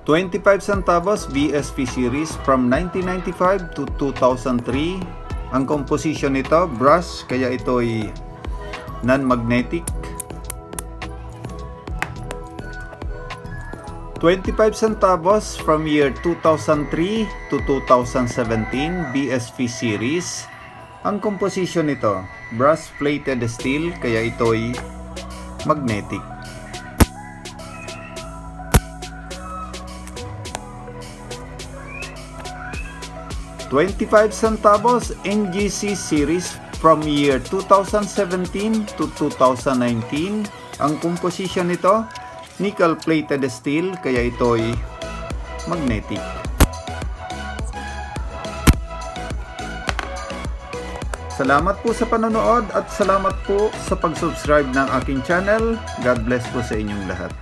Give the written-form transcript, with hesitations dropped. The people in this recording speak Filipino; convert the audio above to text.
25 centavos BSP series from 1995 to 2003. Ang composition nito, brass, kaya ito ay non-magnetic. 25 centavos from year 2003 to 2017 BSP series. Ang composition nito, brass plated steel, kaya ito ay magnetic. $25 centavos NGC series from year 2017 to 2019. Ang composition nito, nickel plated steel, kaya ito ay magnetic. Salamat po sa panonood at salamat po sa pag-subscribe ng aking channel. God bless po sa inyong lahat.